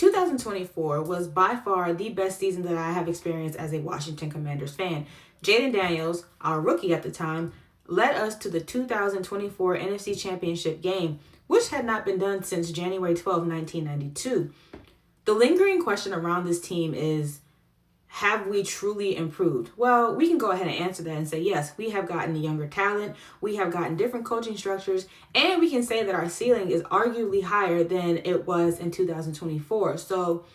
2024 was by far the best season that I have experienced as a Washington Commanders fan. Jaden Daniels, our rookie at the time, led us to the 2024 NFC Championship game, which had not been done since January 12, 1992. The lingering question around this team is, have we truly improved? Well, we can go ahead and answer that and say, yes, we have gotten younger talent, we have gotten different coaching structures, and we can say that our ceiling is arguably higher than it was in 2024. So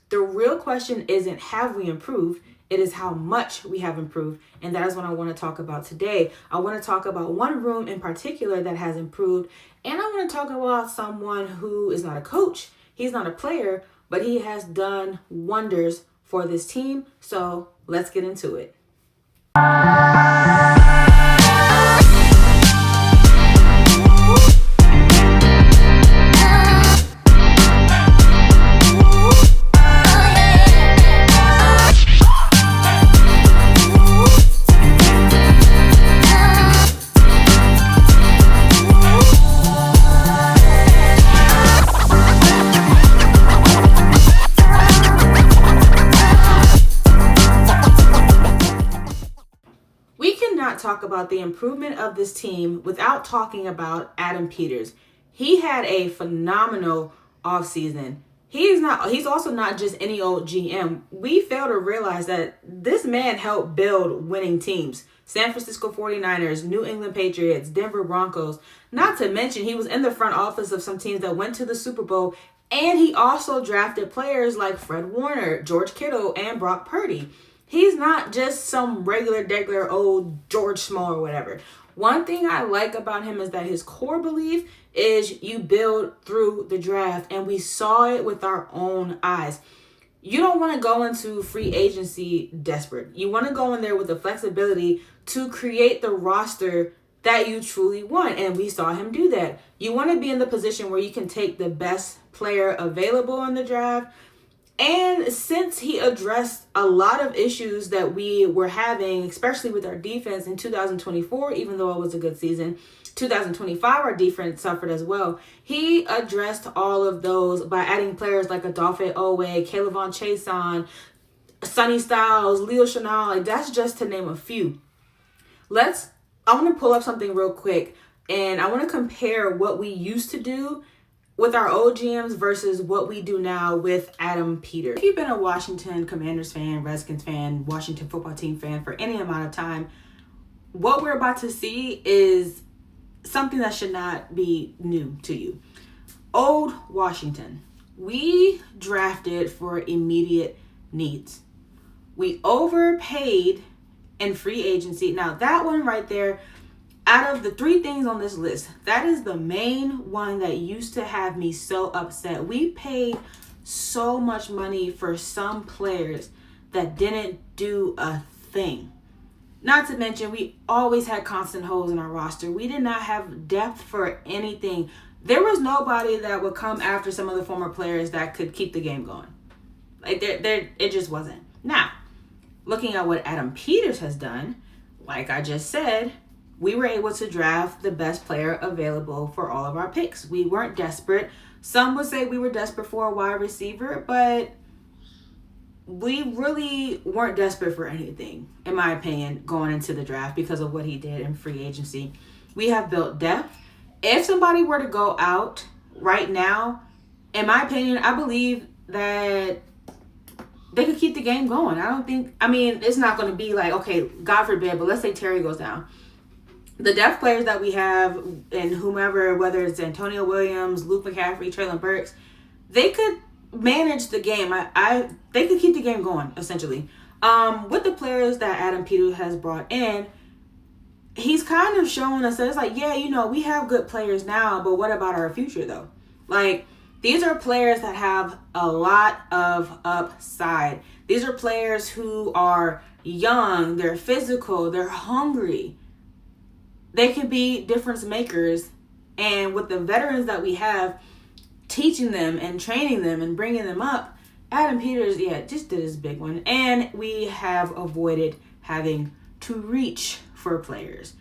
the real question isn't have we improved, it is how much we have improved. And that is what I want to talk about today. I want to talk about one room in particular that has improved, and I want to talk about someone who is not a coach, he's not a player, but he has done wonders for this team. So let's get into it. Talk about the improvement of this team without talking about Adam Peters. He had a phenomenal offseason. He's also not just any old GM. We fail to realize that this man helped build winning teams. San Francisco 49ers, New England Patriots, Denver Broncos. Not to mention he was in the front office of some teams that went to the Super Bowl, and he also drafted players like Fred Warner, George Kittle, and Brock Purdy. He's not just some regular old George Small or whatever. One thing I like about him is that his core belief is you build through the draft, and we saw it with our own eyes. You don't want to go into free agency desperate. You want to go in there with the flexibility to create the roster that you truly want, and we saw him do that. You want to be in the position where you can take the best player available in the draft. And since he addressed a lot of issues that we were having, especially with our defense in 2024, even though it was a good season, 2025, our defense suffered as well. He addressed all of those by adding players like Adolphe Owe, Calevon Chason, Sonny Styles, Leo Chenal. Like, that's just to name a few. I want to pull up something real quick, and I want to compare what we used to do with our old GMs versus what we do now with Adam Peters. If you've been a Washington Commanders fan, Redskins fan, Washington football team fan for any amount of time, what we're about to see is something that should not be new to you. Old Washington. We drafted for immediate needs. We overpaid in free agency. Now that one right there, out of the three things on this list, that is the main one that used to have me so upset. We paid so much money for some players that didn't do a thing. Not to mention, we always had constant holes in our roster. We did not have depth for anything. There was nobody that would come after some of the former players that could keep the game going. Like, it just wasn't. Now, looking at what Adam Peters has done, like I just said, we were able to draft the best player available for all of our picks. We weren't desperate. Some would say we were desperate for a wide receiver, but we really weren't desperate for anything, in my opinion, going into the draft because of what he did in free agency. We have built depth. If somebody were to go out right now, in my opinion, I believe that they could keep the game going. It's not going to be like, okay, God forbid, but let's say Terry goes down. The depth players that we have, and whomever, whether it's Antonio Williams, Luke McCaffrey, Treylon Burks, they could manage the game. They could keep the game going, essentially. With the players that Adam Peters has brought in, he's kind of showing us that it's like, yeah, we have good players now, but what about our future, though? Like, these are players that have a lot of upside. These are players who are young, they're physical, they're hungry. They can be difference makers, and with the veterans that we have, teaching them and training them and bringing them up, Adam Peters, just did his big one. And we have avoided having to reach for players.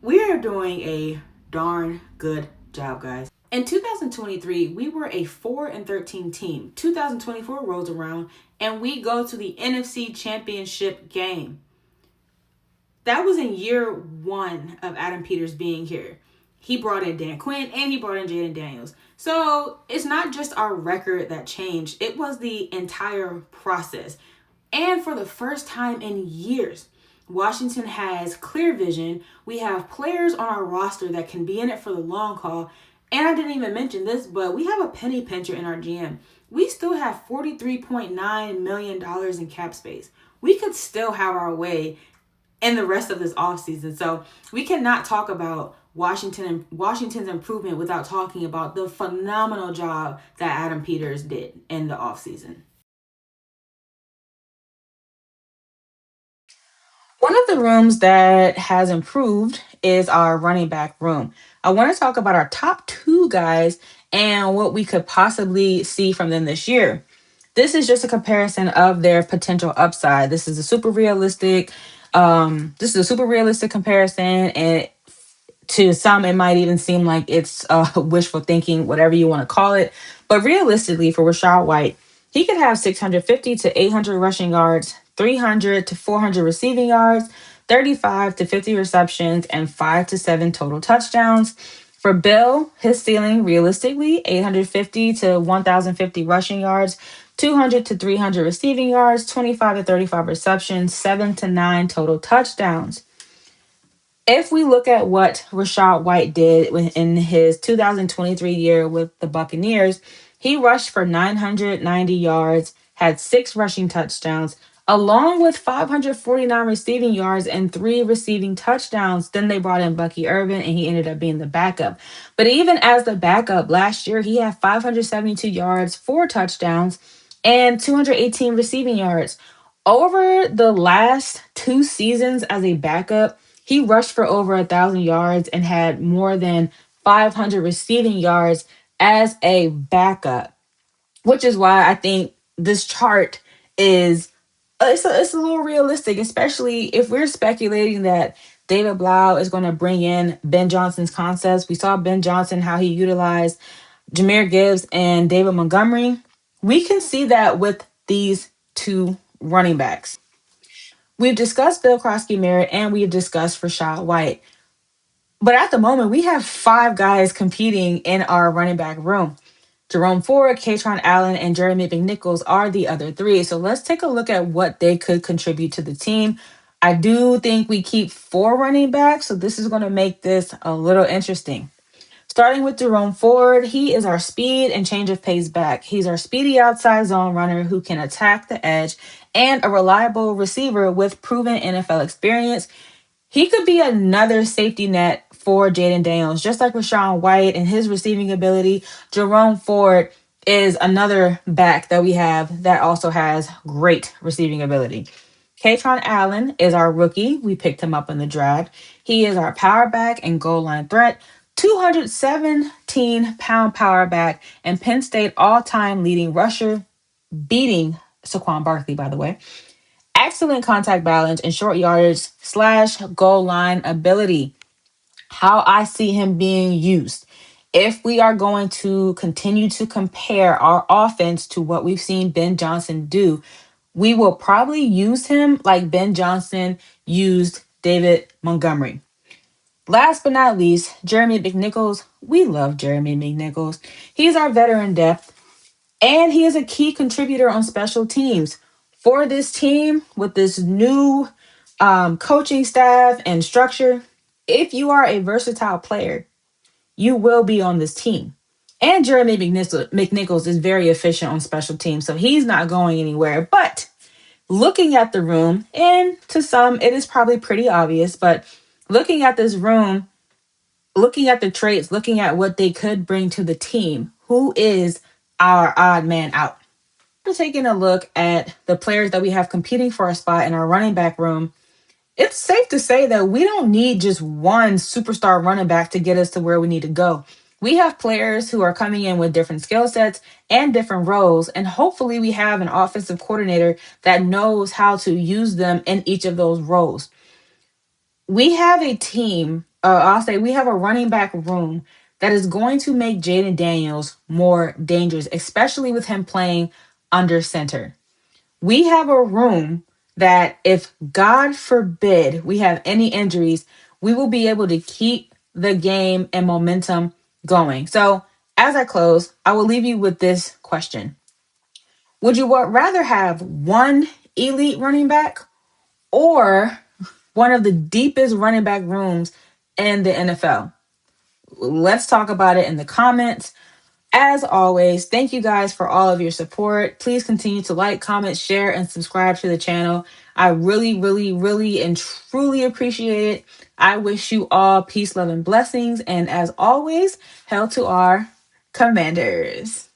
We are doing a darn good job, guys. In 2023, we were a 4-13 team. 2024 rolls around and we go to the NFC Championship game. That was in year one of Adam Peters being here. He brought in Dan Quinn and he brought in Jaden Daniels. So it's not just our record that changed, it was the entire process. And for the first time in years, Washington has clear vision. We have players on our roster that can be in it for the long haul. And I didn't even mention this, but we have a penny pincher in our GM. We still have $43.9 million in cap space. We could still have our way in the rest of this offseason. So we cannot talk about Washington's improvement without talking about the phenomenal job that Adam Peters did in the offseason. One of the rooms that has improved is our running back room. I want to talk about our top two guys and what we could possibly see from them this year. This is just a comparison of their potential upside. This is a super realistic comparison, and to some, it might even seem like it's wishful thinking, whatever you want to call it. But realistically, for Rachaad White, he could have 650 to 800 rushing yards, 300 to 400 receiving yards, 35 to 50 receptions, and 5 to 7 total touchdowns. For Bill, his ceiling realistically 850 to 1050 rushing yards, 200 to 300 receiving yards, 25 to 35 receptions, 7 to 9 total touchdowns. If we look at what Rachaad White did in his 2023 year with the Buccaneers, he rushed for 990 yards, had 6 rushing touchdowns, along with 549 receiving yards and 3 receiving touchdowns. Then they brought in Bucky Irvin, and he ended up being the backup. But even as the backup last year, he had 572 yards, 4 touchdowns, and 218 receiving yards. Over the last 2 seasons as a backup, he rushed for over 1,000 yards and had more than 500 receiving yards as a backup, which is why I think this chart is it's a little realistic, especially if we're speculating that David Blau is going to bring in Ben Johnson's concepts. We saw Ben Johnson, how he utilized Jahmyr Gibbs and David Montgomery. We can see that with these two running backs. We've discussed Bill Krosky Merritt and we've discussed Rachaad White. But at the moment, we have 5 guys competing in our running back room. Jerome Ford, Katron Allen, and Jeremy McNichols are the other 3. So let's take a look at what they could contribute to the team. I do think we keep 4 running backs, so this is going to make this a little interesting. Starting with Jerome Ford, he is our speed and change of pace back. He's our speedy outside zone runner who can attack the edge and a reliable receiver with proven NFL experience. He could be another safety net for Jaden Daniels, just like Rachaad White and his receiving ability. Jerome Ford is another back that we have that also has great receiving ability. Katron Allen is our rookie. We picked him up in the draft. He is our power back and goal line threat. 217-pound power back and Penn State all-time leading rusher, beating Saquon Barkley, by the way. Excellent contact balance and short yardage / goal line ability. How I see him being used. If we are going to continue to compare our offense to what we've seen Ben Johnson do, we will probably use him like Ben Johnson used David Montgomery. Last but not least, Jeremy McNichols. We love Jeremy McNichols. He's our veteran depth, and he is a key contributor on special teams. For this team, with this new coaching staff and structure, if you are a versatile player, you will be on this team. And Jeremy McNichols is very efficient on special teams, so he's not going anywhere. But looking at the room, and to some, it is probably pretty obvious, but looking at this room, looking at the traits, looking at what they could bring to the team, who is our odd man out? Taking a look at the players that we have competing for a spot in our running back room, it's safe to say that we don't need just one superstar running back to get us to where we need to go. We have players who are coming in with different skill sets and different roles, and hopefully we have an offensive coordinator that knows how to use them in each of those roles. We have a team, I'll say we have a running back room that is going to make Jaden Daniels more dangerous, especially with him playing under center. We have a room that, if God forbid we have any injuries, we will be able to keep the game and momentum going. So, as I close, I will leave you with this question. Would you rather have one elite running back or one of the deepest running back rooms in the NFL? Let's talk about it in the comments. As always, thank you guys for all of your support. Please continue to like, comment, share, and subscribe to the channel. I really, really, really, and truly appreciate it. I wish you all peace, love, and blessings. And as always, hail to our commanders.